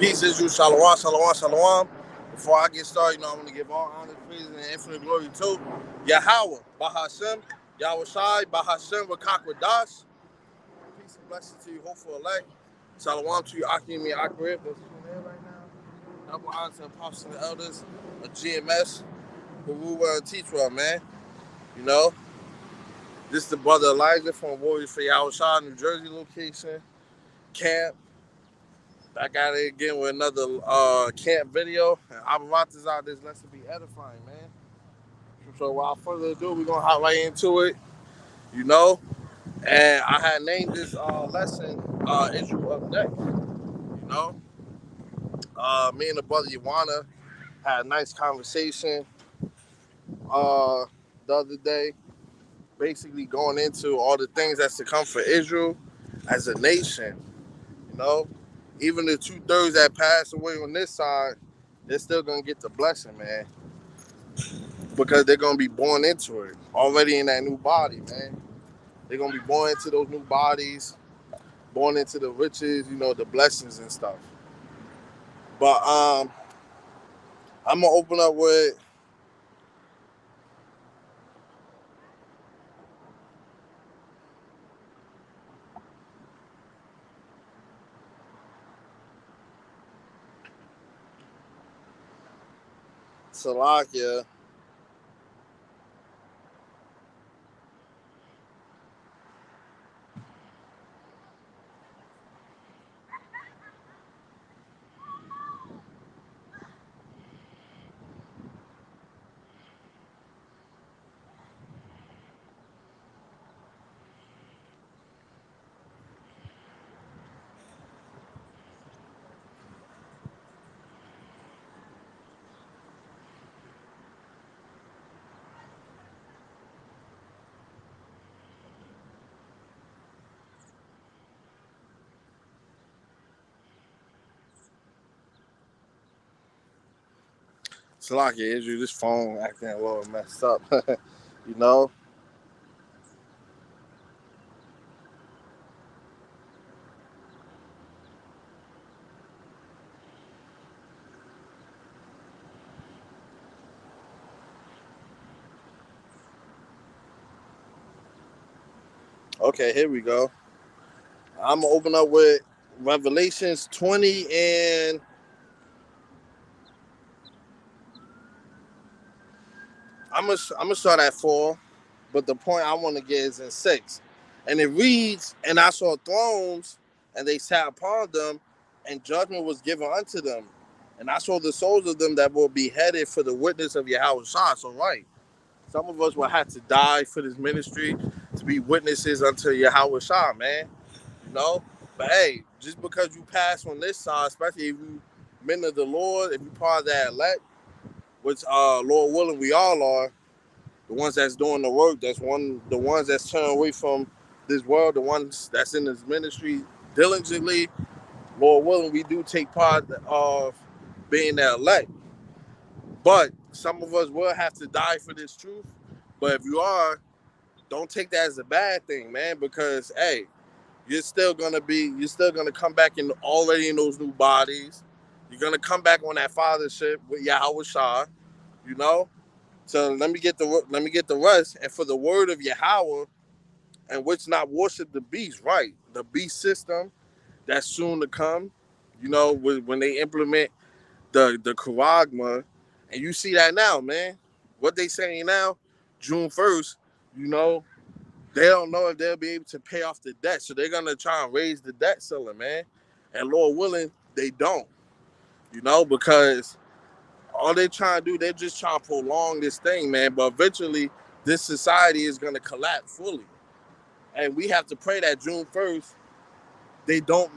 Peace, Israel, shalom, shalom, shalom. Before I get started, I want to give all honor, praise, and infinite glory to Yahweh, Bahashem, Yahweh Shai, Bahashem, Wakakwadash. Peace and blessings to you, hopeful elect. Shalom to you, Akim and Akarib, that's tuning in right now. Double honor to apostles and elders of GMS, who will teach well, man. You know, this is the brother Elijah from Warriors for Yahweh Shai, New Jersey location, camp. Back at it again with another camp video. And Abaratas out this lesson be edifying, man. So without further ado, we're gonna hop right into it, you know. And I had named this lesson Israel Up Next. You know. Me and the brother Yawana had a nice conversation the other day, basically going into all the things that's to come for Israel as a nation, you know. Even the 2/3 that passed away on this side, they're still gonna get the blessing, man, because they're gonna be born into it already in that new body, man. They're gonna be born into those new bodies, born into the riches, the blessings and stuff. But I'm gonna open up with Salakia. Salakia, Israel, this phone acting a little messed up. you know? Okay, here we go. I'm gonna open up with Revelations 20 and I'm gonna start at 4, but the point I want to get is in 6. And it reads, and I saw thrones, and they sat upon them, and judgment was given unto them. And I saw the souls of them that were beheaded for the witness of Yahweh Shah. So right. Some of us will have to die for this ministry to be witnesses unto Yahweh Shah, man. You know? But hey, just because you pass on this side, especially if you men of the Lord, if you part of that elect, which Lord willing we all are, the ones that's doing the work, the ones that's turning away from this world, the ones that's in this ministry diligently, Lord willing, we do take part of being that elect. But some of us will have to die for this truth. But if you are, don't take that as a bad thing, man, because hey, you're still gonna come back in already in those new bodies. You're gonna come back on that fathership with Yahweh Shah, you know. So let me get the rest, and for the word of Yahweh, and which not worship the beast, right? The beast system that's soon to come, when they implement the Karagma, and you see that now, man. What they saying now, June 1st, you know, they don't know if they'll be able to pay off the debt. So they're gonna try and raise the debt ceiling, man. And Lord willing, they don't. Because all they trying to do, they're just trying to prolong this thing, man. But eventually, this society is gonna collapse fully. And we have to pray that June 1st, they don't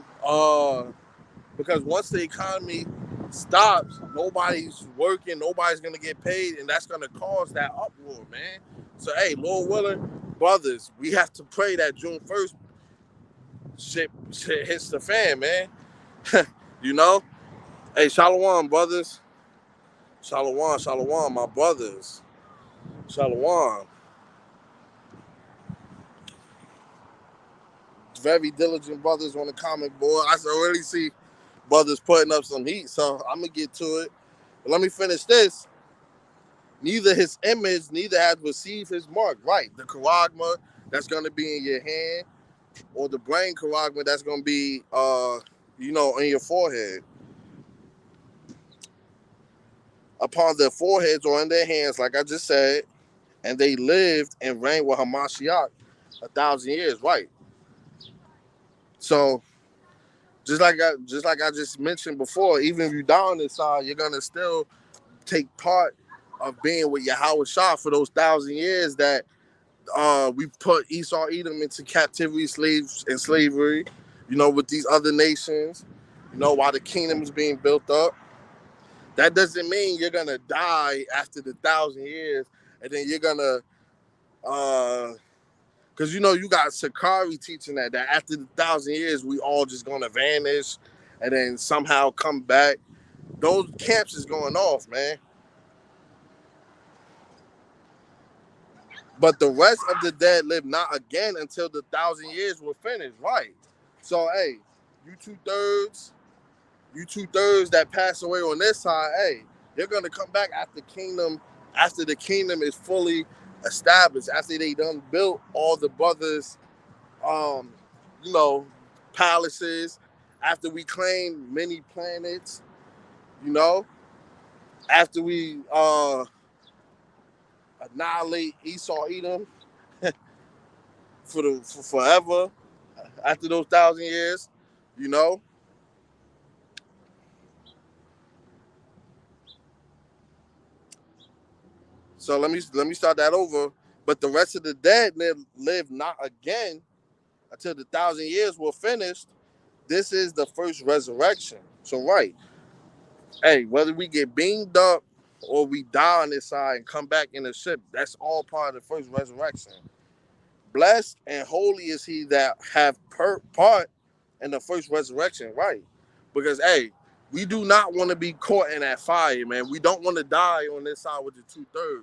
because once the economy stops, nobody's working, nobody's gonna get paid, and that's gonna cause that uproar, man. So hey, Lord willing, brothers, we have to pray that June 1st shit hits the fan, man. you know? Hey, Shalom, brothers. Shalom, Shalom, my brothers. Shalom. Very diligent brothers on the comic board. I already see brothers putting up some heat. So I'm gonna get to it. But let me finish this. Neither his image, neither has received his mark. Right, the charagma that's gonna be in your hand, or the brain charagma that's gonna be, in your forehead, upon their foreheads or in their hands, like I just said, and they lived and reigned with Hamashiach 1,000 years. Right. So just like I just mentioned before, even if you die on this side, you're gonna still take part of being with Yahweh Shah for those 1,000 years that we put Esau Edom into captivity, slaves and slavery, with these other nations, while the kingdom is being built up. That doesn't mean you're gonna die after the 1,000 years, and then you're gonna, because you got Sakari teaching that after the 1,000 years we all just gonna vanish, and then somehow come back. Those camps is going off, man. But the rest of the dead live not again until the 1,000 years were finished. Right. So hey, you two thirds, you two thirds that pass away on this side, hey, they're gonna come back after the kingdom is fully established, after they done built all the brothers, um, you know, palaces, after we claim many planets, you know, after we annihilate Esau Edom for forever, after those 1,000 years, you know. So let me start that over. But the rest of the dead live not again until the 1,000 years were finished. This is the first resurrection. So right, hey, whether we get beamed up or we die on this side and come back in the ship, that's all part of the first resurrection. Blessed and holy is he that have part in the first resurrection, right? Because hey, we do not want to be caught in that fire, man. We don't want to die on this side with the 2/3.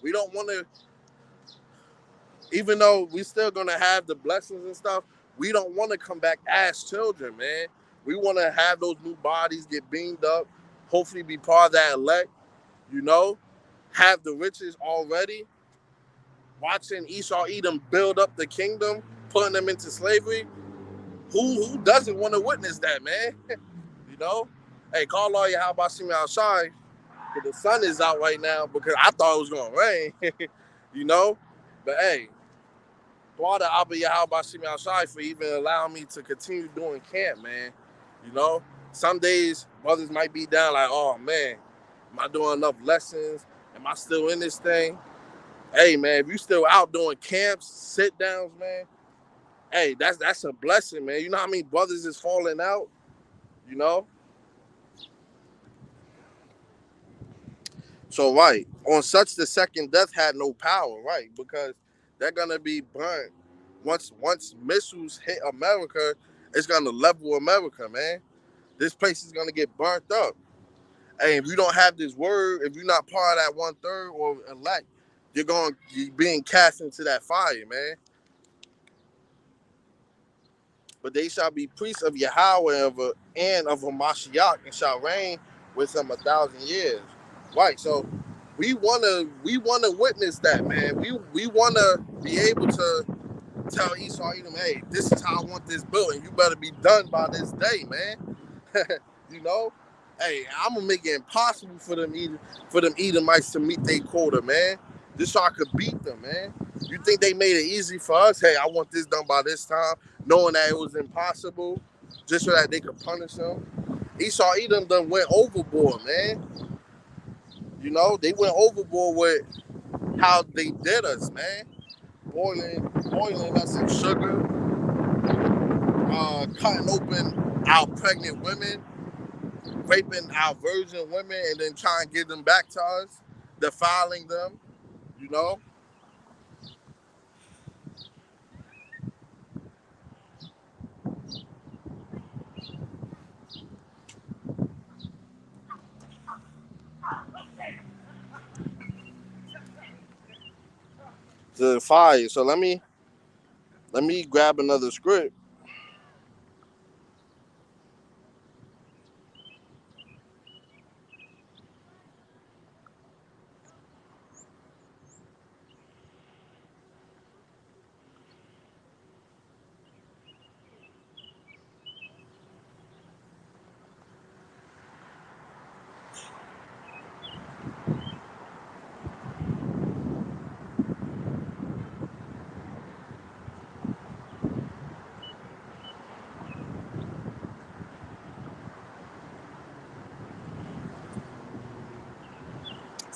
We don't want to, even though we still gonna have the blessings and stuff. We don't want to come back as children, man. We want to have those new bodies, get beamed up, hopefully be part of that elect, you know, have the riches already. Watching Esau Edom build up the kingdom, putting them into slavery. Who doesn't want to witness that, man? You know? Hey, call all your how about see me outside? Because the sun is out right now because I thought it was gonna rain. you know? But hey, Thwada Abba Yahweh see me outside for even allowing me to continue doing camp, man. You know? Some days brothers might be down like, oh man, am I doing enough lessons? Am I still in this thing? Hey man, if you still out doing camps, sit downs, man, hey, that's a blessing, man. You know how many brothers is falling out, you know? So right, on such the second death had no power, right? Because they're gonna be burnt. Once missiles hit America, it's gonna level America, man. This place is gonna get burnt up. Hey, if you don't have this word, if you're not part of that 1/3 or elect, you're being cast into that fire, man. But they shall be priests of Yahweh and of Hamashiach and shall reign with him 1,000 years. Right. So we wanna witness that, man. We wanna be able to tell Esau Edom, hey, this is how I want this built, and you better be done by this day, man. you know? Hey, I'm gonna make it impossible for them Edomites to meet their quota, man. Just so I could beat them, man. You think they made it easy for us? Hey, I want this done by this time, knowing that it was impossible, just so that they could punish them. Esau Edom done went overboard, man. You know, they went overboard with how they did us, man. Boiling us in sugar, cutting open our pregnant women, raping our virgin women, and then trying to get them back to us, defiling them, you know. The fire. So let me grab another script.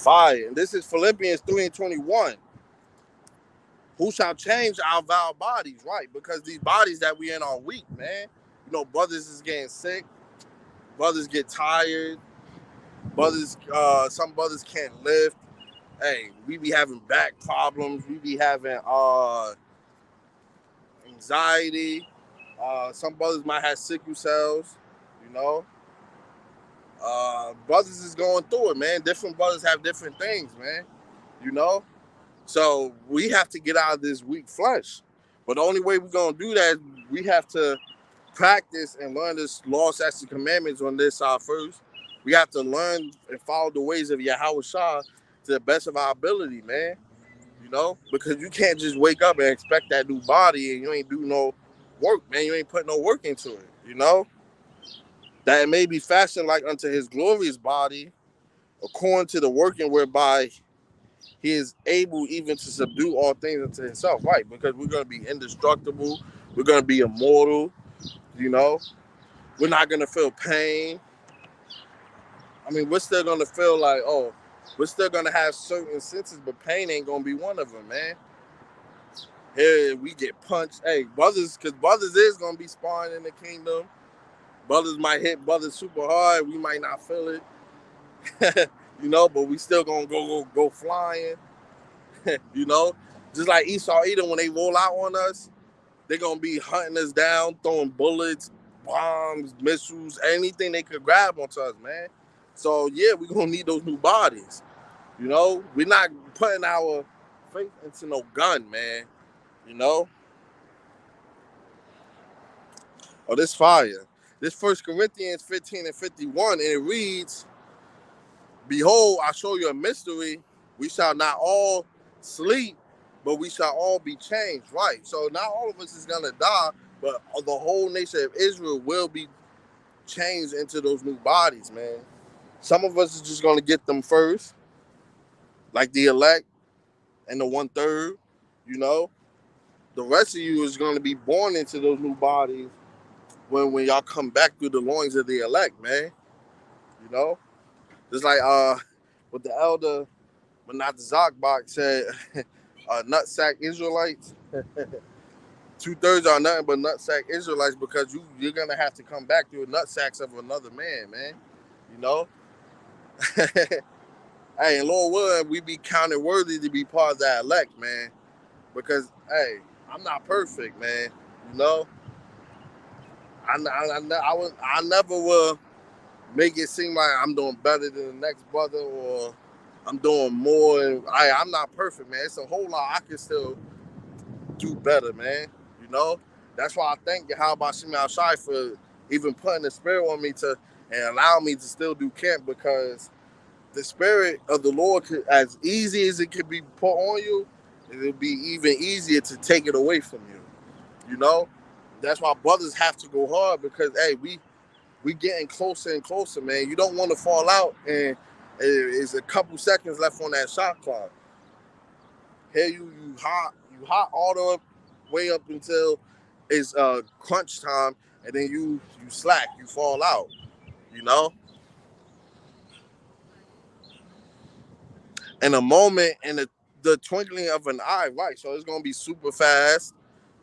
Fire. And this is Philippians 3:21. Who shall change our vile bodies, right? Because these bodies that we in are weak, man. You know, brothers is getting sick. Brothers get tired. Brothers, some brothers can't lift. Hey, we be having back problems. We be having anxiety. Some brothers might have sickle cells. You know, brothers is going through it, man. Different brothers have different things, man. You know, so we have to get out of this weak flesh. But the only way we're gonna do that, we have to practice and learn this law, statutes, and commandments on this first. We have to learn and follow the ways of Yahweh Shah to the best of our ability, man. You know, because you can't just wake up and expect that new body and you ain't do no work, man. You ain't put no work into it, you know? That it may be fashioned like unto his glorious body, according to the working whereby he is able even to subdue all things unto himself, right? Because we're going to be indestructible. We're going to be immortal, you know? We're not going to feel pain. I mean, we're still going to feel like, oh, we're still going to have certain senses, but pain ain't going to be one of them, man. Here we get punched. Hey, brothers, because brothers is going to be sparring in the kingdom. Brothers might hit brothers super hard. We might not feel it, you know, but we still going to go flying, you know. Just like Esau, Edom, when they roll out on us, they're going to be hunting us down, throwing bullets, bombs, missiles, anything they could grab onto us, man. So, yeah, we're going to need those new bodies. You know, we're not putting our faith into no gun, man. You know? Oh, this fire. This 1 Corinthians 15:51, and it reads, behold, I show you a mystery. We shall not all sleep, but we shall all be changed, right? So not all of us is going to die, but the whole nation of Israel will be changed into those new bodies, man. Some of us is just going to get them first, like the elect and the 1/3, you know. The rest of you is going to be born into those new bodies when y'all come back through the loins of the elect, man. You know? Just like what the elder, but not the Zachbach said, nutsack Israelites. 2/3 are nothing but nutsack Israelites because you're going to have to come back through nutsacks of another man. You know? Hey, and Lord willing, we be counted worthy to be part of that elect, man. Because, hey, I'm not perfect, man. You know? I never will make it seem like I'm doing better than the next brother or I'm doing more. And I'm not perfect, man. It's a whole lot I can still do better, man. You know? That's why I thank Yahweh Shimei Shai for even putting the spirit on me to and allow me to still do camp, because the spirit of the Lord, as easy as it can be put on you, it'll be even easier to take it away from you. You know? That's why brothers have to go hard, because, hey, we getting closer and closer, man. You don't want to fall out, and it's a couple seconds left on that shot clock. Here you hot all the way up until it's crunch time, and then you slack, you fall out, you know? In a moment, in the twinkling of an eye, right? So it's gonna be super fast,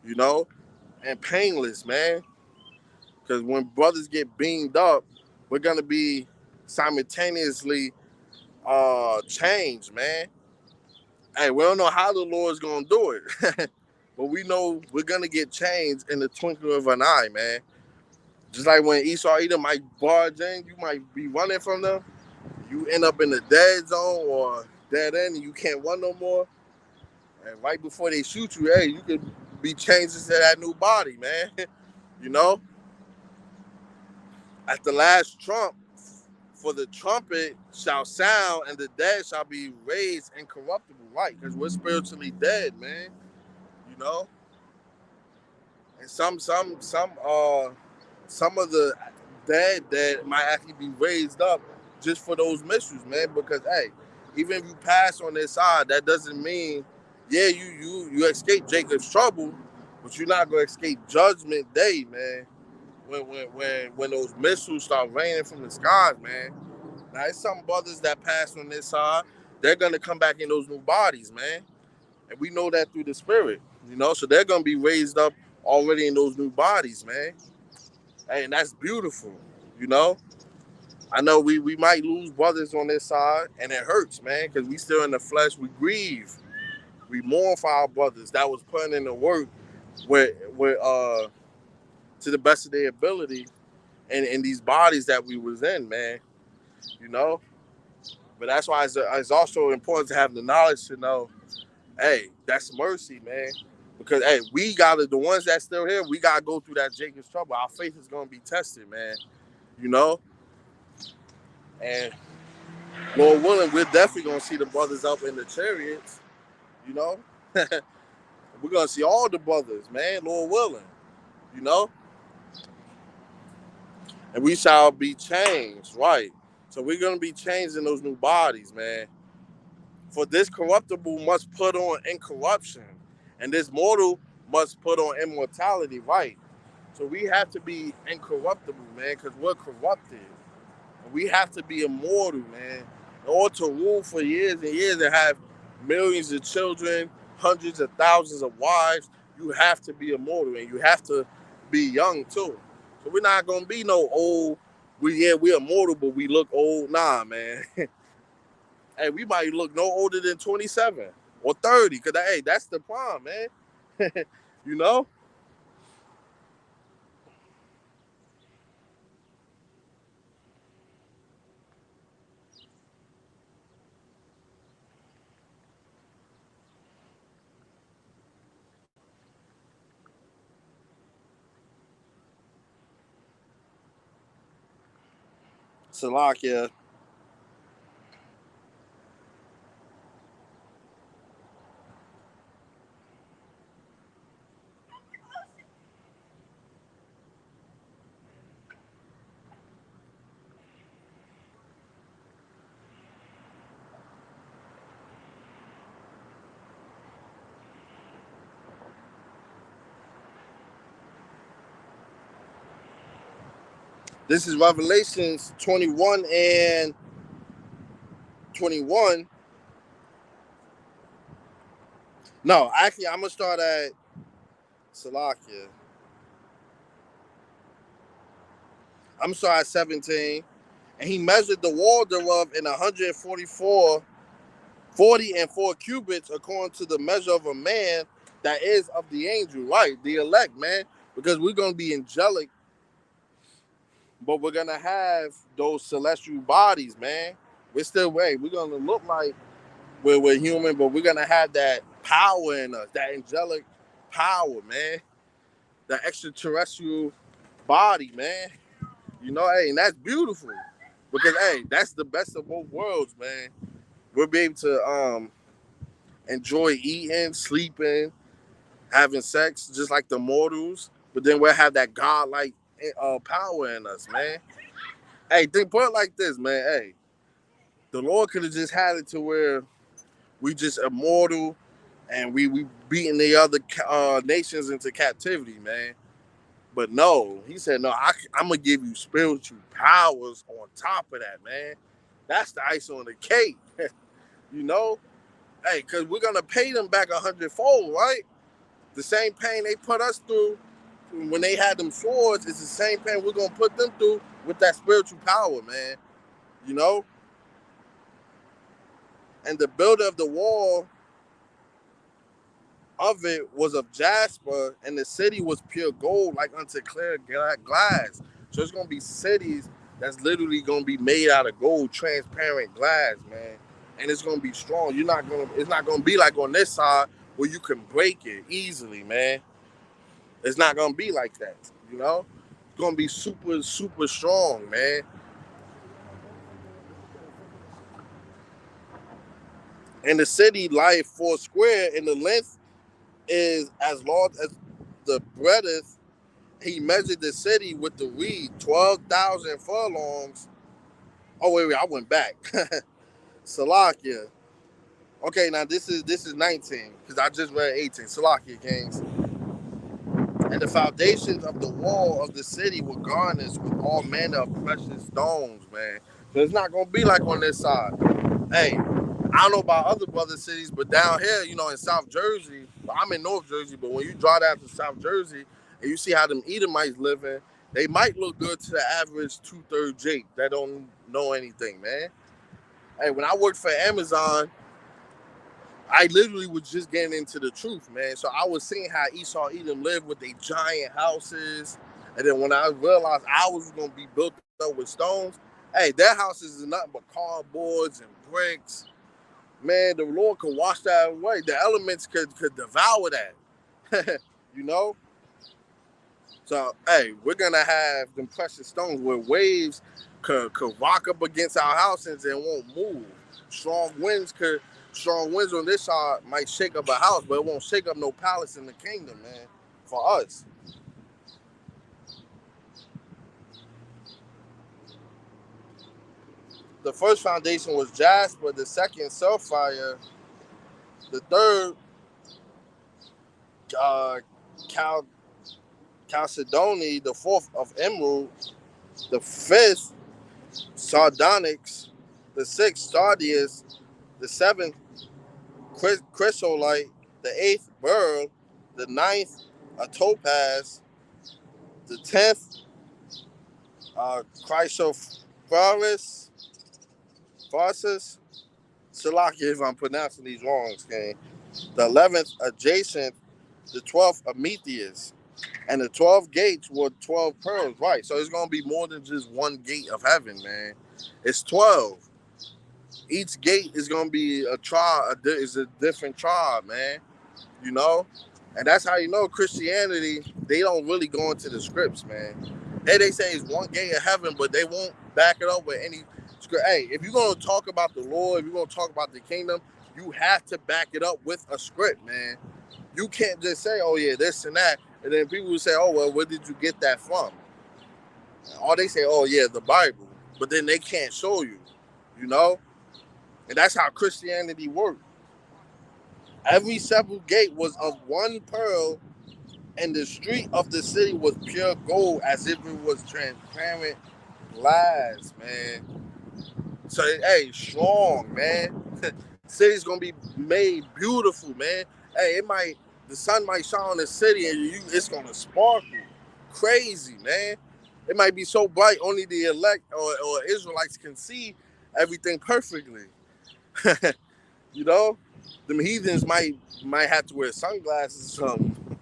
you know, and painless, man. Because when brothers get beamed up, we're gonna be simultaneously changed, man. Hey, we don't know how the Lord's gonna do it, but we know we're gonna get changed in the twinkling of an eye, man. Just like when Esau Edom might barge in, you might be running from them, you end up in the dead zone or dead end, and you can't run no more. And right before they shoot you, hey, you could be changed into that new body, man. You know, at the last trump, for the trumpet shall sound, and the dead shall be raised incorruptible, right? Because we're spiritually dead, man. You know, and some of the dead might actually be raised up just for those mysteries, man. Because hey, even if you pass on this side, that doesn't mean, yeah, you escape Jacob's trouble, but you're not gonna escape Judgment Day, man. When those missiles start raining from the skies, man. Now, it's some brothers that pass on this side. they're gonna come back in those new bodies, man. And we know that through the spirit, so they're gonna be raised up already in those new bodies, man. Hey, and that's beautiful, you know. I know we might lose brothers on this side, and it hurts, man, because we still in the flesh. We grieve, we mourn for our brothers that was putting in the work with to the best of their ability, and in these bodies that we was in, man. You know, but that's why it's also important to have the knowledge to know, hey, that's mercy, man. Because hey, we gotta the ones that still here, we gotta go through that Jacob's trouble. Our faith is gonna be tested, man. You know, and Lord willing, we're definitely gonna see the brothers up in the chariots. You know, we're gonna see all the brothers, man. Lord willing, you know, and we shall be changed, right? So we're gonna be changed in those new bodies, man. For this corruptible must put on incorruption, and this mortal must put on immortality, right? So we have to be incorruptible, man, because we're corrupted. And we have to be immortal, man. In order to rule for years and years and have millions of children, hundreds of thousands of wives, you have to be immortal, and you have to be young too. So we're not gonna be no old. We're immortal, but we look old. Nah, man. Hey, we might look no older than 27 or 30, because hey, that's the prime, man. you know? Salakia. This is Revelations 21 and 21. No, actually, I'm going to start at Salakia. I'm going to start at 17. And he measured the wall thereof in 144, 40 and 4 cubits, according to the measure of a man that is of the angel, right? The elect, man. Because we're going to be angelic, but we're going to have those celestial bodies, man. We're still, we're going to look like we're human, but we're going to have that power in us, that angelic power, man. That extraterrestrial body, man. Hey, and that's beautiful. Because, hey, that's the best of both worlds, man. We'll be able to enjoy eating, sleeping, having sex, just like the mortals. But then we'll have that godlike power in us, man. Hey, put it like this, man. Hey, the Lord could have just had it to where we just immortal and we beating the other nations into captivity, man. But no, he said, no, I'm going to give you spiritual powers on top of that, man. That's the ice on the cake, you know? Hey, because we're going to pay them back 100-fold, right? The same pain they put us through when they had them swords is the same pain we're going to put them through with that spiritual power, man. You know? And the builder of the wall of it was of jasper, and the city was pure gold, like unto clear glass. So it's gonna be cities that's literally gonna be made out of gold, transparent glass, man. And it's gonna be strong. It's not gonna be like on this side where you can break it easily, man. It's not gonna be like that, you know. It's gonna be super, super strong, man. And the city lieth 4 square, and the length is as long as the breadth. He measured the city with the reed, 12,000 furlongs. Oh wait, I went back. Salakia. Okay, now this is 19 because I just read 18. Salakia, Kings. And the foundations of the wall of the city were garnished with all manner of precious stones, man. So it's not gonna be like on this side. Hey, I don't know about other brother cities, but down here, in South Jersey, well, I'm in North Jersey, but when you drive down to South Jersey and you see how them Edomites living, they might look good to the average two-third Jake that don't know anything, man. Hey, when I worked for Amazon, I literally was just getting into the truth, man. So I was seeing how Esau Edom lived with their giant houses. And then when I realized ours was going to be built up with stones, hey, their houses is nothing but cardboards and bricks. Man, the Lord could wash that away. The elements could devour that, you know? So, hey, we're going to have them precious stones where waves could rock up against our houses and won't move. Strong winds on this side might shake up a house, but it won't shake up no palace in the kingdom, man, for us. The first foundation was jasper, the second sapphire, the third cal chalcedony, the fourth of emerald, the fifth sardonyx, the sixth sardius, the seventh chrysolite, the eighth beryl, the ninth a topaz, the 10th chrysoprase, Farsus, Salaki, if I'm pronouncing these wrong, okay. The 11th adjacent, the 12th Amethyst, and the 12 gates were 12 pearls, right? So it's gonna be more than just one gate of heaven, man. It's 12. Each gate is gonna be a tribe, is a different tribe, man. You know, and that's how you know Christianity. They don't really go into the scripts, man. Hey, they say it's one gate of heaven, but they won't back it up with any script. Hey, if you're gonna talk about the Lord, if you're gonna talk about the kingdom, you have to back it up with a script, man. You can't just say, "Oh yeah, this and that," and then people will say, "Oh well, where did you get that from?" Or they say, "Oh yeah, the Bible," but then they can't show you, you know. And that's how Christianity works. Every separate gate was of one pearl, and the street of the city was pure gold, as if it was transparent glass, man. So, hey, strong, man. City's gonna be made beautiful, man. Hey, the sun might shine on the city, and it's gonna sparkle, crazy, man. It might be so bright, only the elect or Israelites can see everything perfectly. You know, them heathens might have to wear sunglasses or something,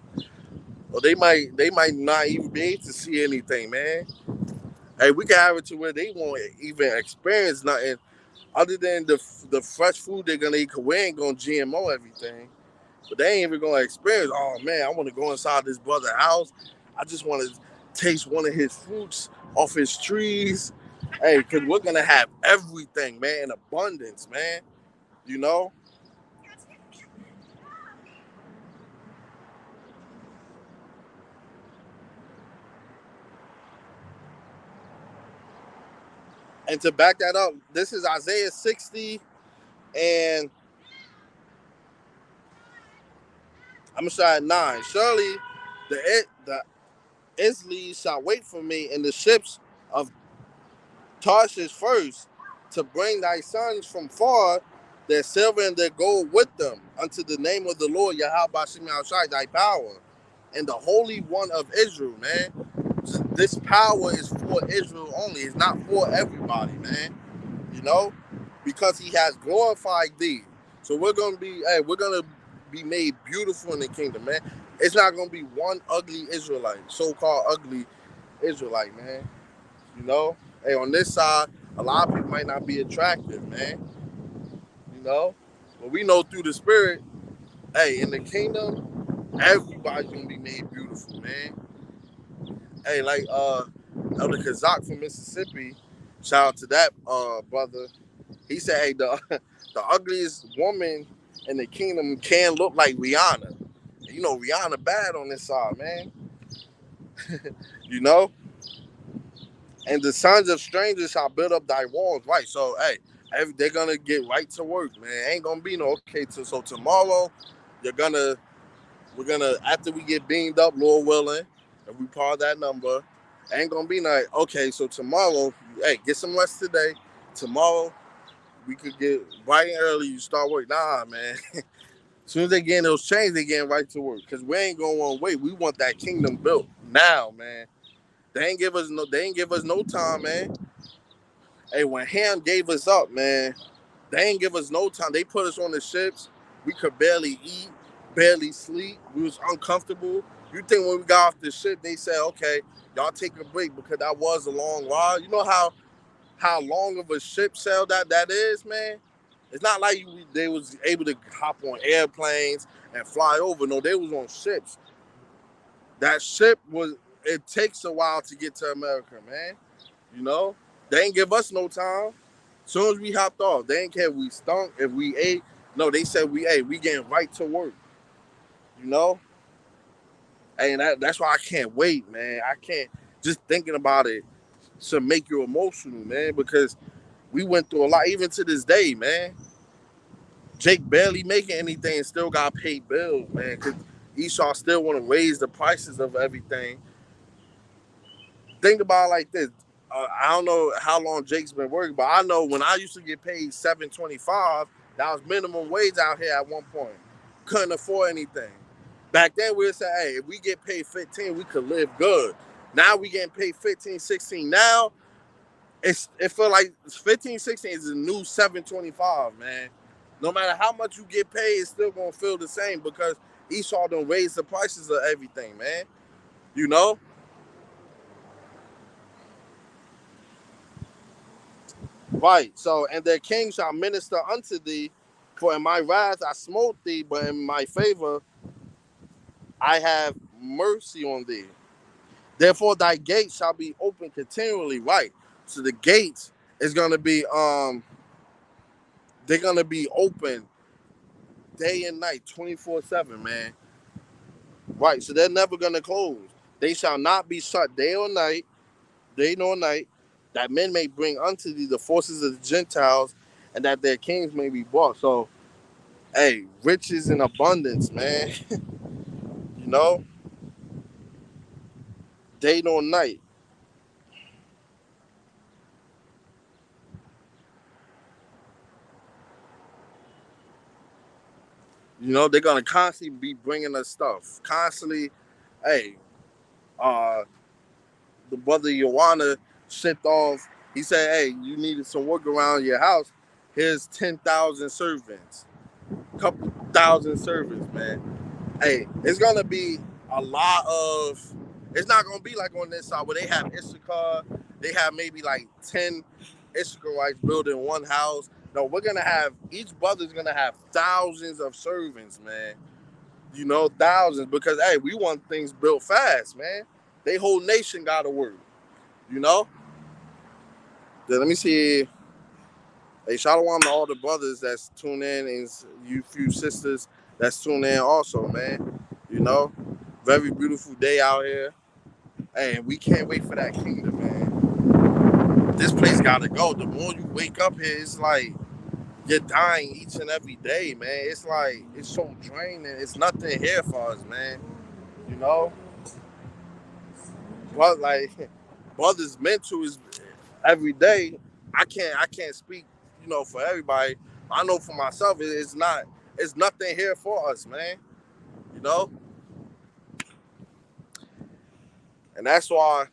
or they might not even be able to see anything, man. Hey, we can have it to where they won't even experience nothing other than the fresh food they're gonna eat. Cause we ain't gonna GMO everything, but they ain't even gonna experience. Oh man, I want to go inside this brother's house. I just want to taste one of his fruits off his trees. Hey, cause we're gonna have everything, man, in abundance, man. You know. And to back that up, this is Isaiah 60, and I'm gonna start at 9. Surely the Isles shall wait for me, and the ships of Tarshish first, to bring thy sons from far, their silver and their gold with them, unto the name of the Lord Yahweh Bashim Shai, thy power, and the Holy One of Israel, man. This power is for Israel only. It's not for everybody, man. You know, because he has glorified thee. So we're gonna be made beautiful in the kingdom, man. It's not gonna be one ugly Israelite, so-called ugly Israelite, man. You know, hey, on this side, a lot of people might not be attractive, man. You know, but we know through the spirit, hey, in the kingdom, everybody's gonna be made beautiful, man. Hey, like Elder Kazak from Mississippi, shout out to that brother. He said, hey, the ugliest woman in the kingdom can look like Rihanna. And you know, Rihanna bad on this side, man. You know? And the sons of strangers shall build up thy walls, right? So, hey, they're going to get right to work, man. Ain't going to be no, okay, so tomorrow, we're going to, after we get beamed up, Lord willing, and we par that number, ain't going to be like, okay, so tomorrow, hey, get some rest today. Tomorrow, we could get bright and early. You start work. Nah, man. As soon as they getting those chains, they getting right to work. Cause we ain't gonna want to wait. We want that kingdom built now, man. They ain't give us no. They ain't give us no time, man. Hey, when Ham gave us up, man, they ain't give us no time. They put us on the ships. We could barely eat, barely sleep. We was uncomfortable. You think when we got off the ship, they said, "Okay, y'all take a break," because that was a long while. You know how long of a ship sail that is, man. It's not like they was able to hop on airplanes and fly over. No, they was on ships. That ship was. It takes a while to get to America, man. You know, they ain't give us no time. As soon as we hopped off, they ain't care if we stunk, if we ate. No, they said we ate. We getting right to work. You know, and that's why I can't wait, man. I can't just thinking about it should make you emotional, man, because we went through a lot, even to this day, man. Jake barely making anything and still got paid bills, man, because Esau still want to raise the prices of everything. Think about it like this. I don't know how long Jake's been working, but I know when I used to get paid $7.25, that was minimum wage out here at one point. Couldn't afford anything. Back then we would say, hey, if we get paid 15, we could live good. Now we getting paid 15, 16. Now it feel like 15, 16 is a new 7.25, man. No matter how much you get paid, it's still gonna feel the same because Esau done raise the prices of everything, man. You know? Right. So, and their king shall minister unto thee, for in my wrath I smote thee, but in my favor I have mercy on thee. Therefore thy gates shall be open continually. Right. So the gates is gonna be they're gonna be open day and night, 24/7, man. Right. So they're never gonna close. They shall not be shut day nor night, that men may bring unto thee the forces of the Gentiles, and that their kings may be bought. So hey, riches in abundance, man. You know, day nor night. You know, they're gonna constantly be bringing us stuff. Constantly, hey, uh, the brother Joanna shipped off. He said, hey, you needed some work around your house. Here's 10,000 servants, couple thousand servants, man. Hey, it's gonna be a lot of. It's not gonna be like on this side where they have Issachar. They have maybe like 10 Issacharites building one house. No, we're gonna have each brother's gonna have thousands of servants, man. You know, thousands because hey, we want things built fast, man. They whole nation gotta work. You know. Then let me see. Hey, shalom to all the brothers that's tuned in and you few sisters that's tuned in also, man. You know, very beautiful day out here. Hey, we can't wait for that kingdom, man. This place gotta go. The more you wake up here, it's like you're dying each and every day, man. It's like it's so draining. It's nothing here for us, man. You know, but like brothers mental is every day. I can't speak, you know, for everybody. I know for myself, it's not. It's nothing here for us, man. You know, and that's why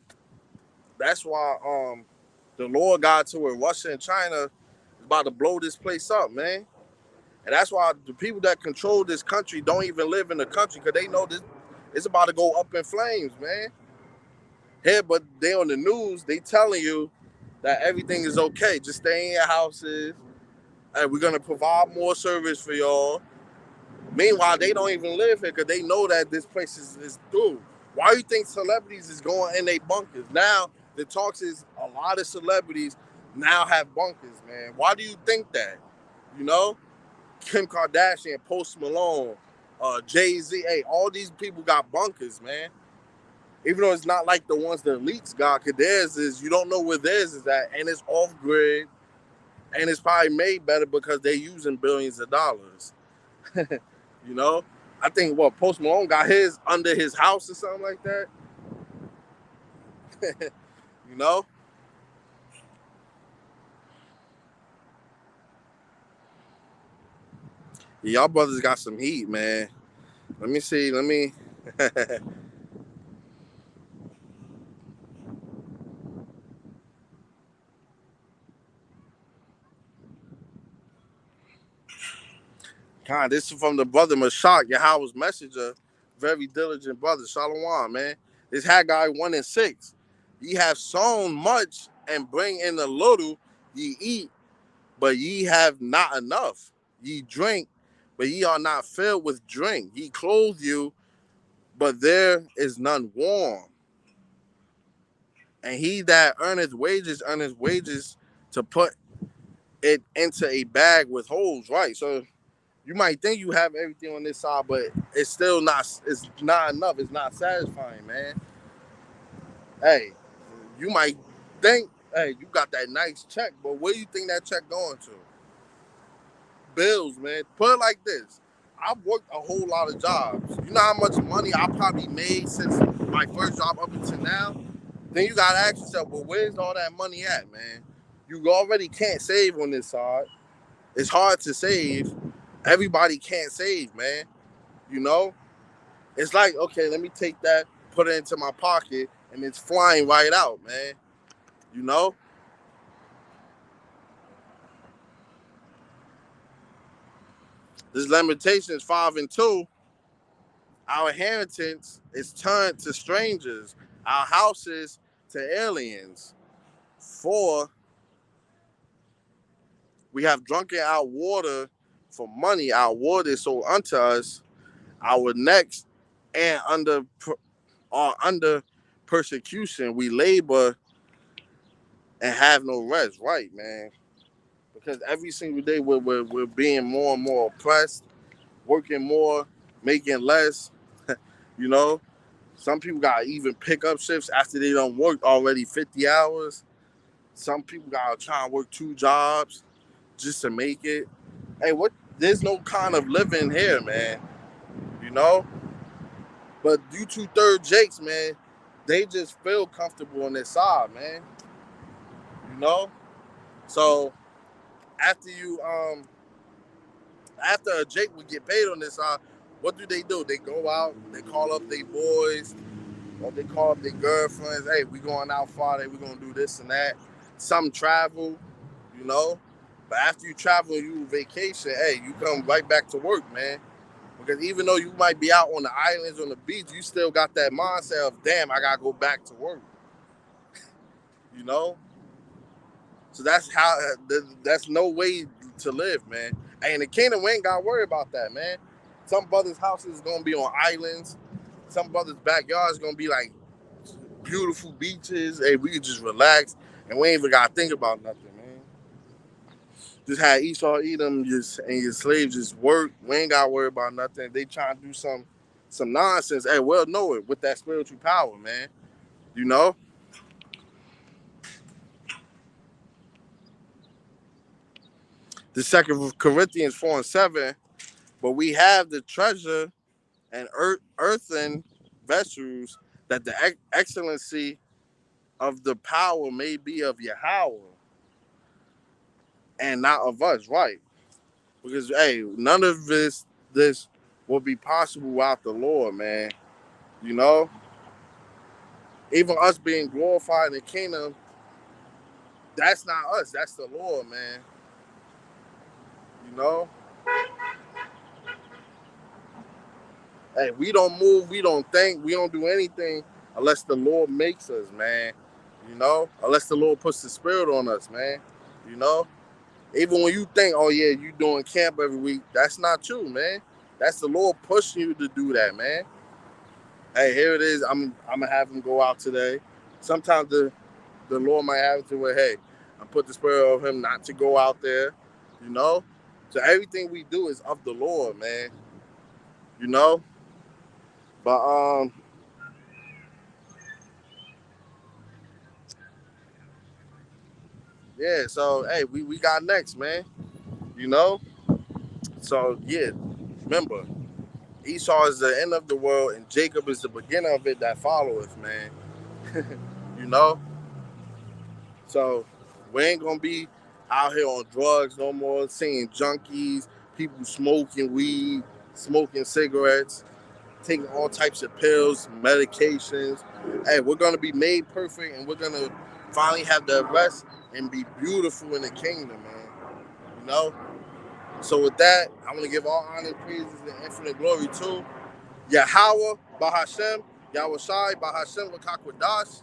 the Lord got to where Russia and China is about to blow this place up, man. And that's why the people that control this country don't even live in the country because they know this it's about to go up in flames, man. Here, but they on the news, they telling you that everything is okay. Just stay in your houses. And we're gonna provide more service for y'all. Meanwhile, they don't even live here because they know that this place is through. Why do you think celebrities is going in their bunkers? Now, the talks is a lot of celebrities now have bunkers, man. Why do you think that? You know? Kim Kardashian, Post Malone, Jay-Z, hey, all these people got bunkers, man. Even though it's not like the ones the elites got, because theirs is, you don't know where theirs is at, and it's off-grid, and it's probably made better because they're using billions of dollars. You know? I think what Post Malone got his under his house or something like that. You know? Y'all brothers got some heat, man. Let me see. Let me. God, this is from the brother Mashak, Yahweh's messenger, very diligent brother. Shalom, man. This Haggai 1:6. Ye have sown much and bring in a little, ye eat, but ye have not enough. Ye drink, but ye are not filled with drink. Ye clothe you, but there is none warm. And he that earneth wages to put it into a bag with holes, right? So you might think you have everything on this side, but it's still not. It's not enough. It's not satisfying, man. Hey, you might think, hey, you got that nice check, but where do you think that check going to? Bills, man. Put it like this: I've worked a whole lot of jobs. You know how much money I probably made since my first job up until now? Then you gotta ask yourself, well, where's all that money at, man? You already can't save on this side. It's hard to save. Everybody can't save, man. You know? It's like, okay, let me take that, put it into my pocket, and it's flying right out, man. You know? This Lamentations 5:2, our inheritance is turned to strangers, our houses to aliens. For we have drunken our water for money, our water is sold unto us, our necks and are under persecution. We labor and have no rest, right, man? Because every single day we're being more and more oppressed, working more, making less. You know, some people got to even pick up shifts after they done worked already 50 hours. Some people got to try and work 2 jobs just to make it. Hey, what? There's no kind of living here, man. You know, but you two third Jakes, man, they just feel comfortable on their side, man. You know, so after you after a Jake would get paid on this side, what do? They go out, they call up their boys, or they call up their girlfriends. Hey, we going out Friday. We gonna do this and that. Some travel, you know. But after you travel, you vacation. Hey, you come right back to work, man. Because even though you might be out on the islands on the beach, you still got that mindset of, damn, I gotta go back to work. You know. So that's how. That's no way to live, man. And the kingdom, we ain't got to worry about that, man. Some brothers' houses is gonna be on islands. Some brothers' backyards is gonna be like beautiful beaches. Hey, we can just relax, and we ain't even gotta think about nothing, man. Just have Esau, Edom, just and your slaves just work. We ain't gotta worry about nothing. If they trying to do some nonsense, hey, we'll know it with that spiritual power, man. You know. The Second Corinthians 4:7. But we have the treasure and earthen vessels, that the excellency of the power may be of Yahweh and not of us, right? Because hey, none of this will be possible without the Lord, man. You know, even us being glorified in the kingdom, that's not us. That's the Lord, man. You know, hey, we don't move, we don't think, we don't do anything unless the Lord makes us, man. You know, unless the Lord puts the Spirit on us, man. You know, even when you think, oh yeah, you doing camp every week, that's not true, man. That's the Lord pushing you to do that, man. Hey, here it is. I'm gonna have him go out today. Sometimes the Lord might have it to where, hey, I put the spirit of him not to go out there, you know. So everything we do is of the Lord, man. You know. But yeah. So hey, we got next, man. You know. So yeah, remember, Esau is the end of the world, and Jacob is the beginning of it that followeth, man. You know? So we ain't gonna be out here on drugs no more, seeing junkies, people smoking weed, smoking cigarettes, taking all types of pills, medications. Hey, we're gonna be made perfect, and we're gonna finally have the rest and be beautiful in the kingdom, man. You know. So with that, I want to give all honor, praises, and infinite glory to Yahweh, Bahashem, Yahweh Shai, Bahashem, Wakakwadash.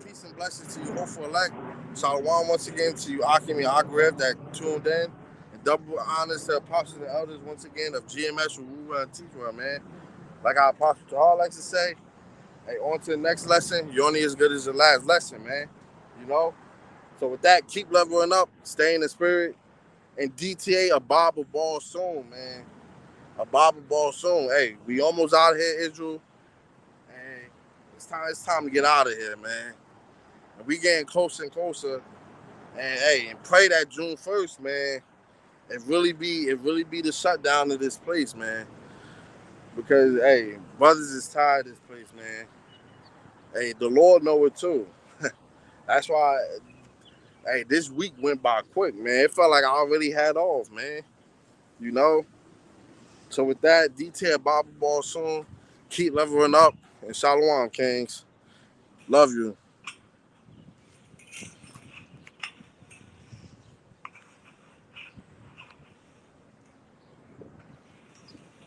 Peace and blessings to you, hopeful elect. Shalom once again to you, Akim and Agrev that tuned in. And double honors to apostles and elders once again of GMS, Rura, and Tikra, man. Like our apostle Tahar likes to say, hey, on to the next lesson. You're only as good as the last lesson, man. You know? So with that, keep leveling up, stay in the spirit, and DTA a Bible ball soon, man. A Bible ball soon. Hey, we almost out of here, Israel. And it's time to get out of here, man. And we getting closer and closer. And hey, and pray that June 1st, man, it really be the shutdown of this place, man. Because hey, brothers is tired of this place, man. Hey, the Lord know it too. That's why hey, this week went by quick, man. It felt like I already had off, man. You know? So with that, detail Bible ball soon. Keep leveling up. And Shalom, Kings. Love you.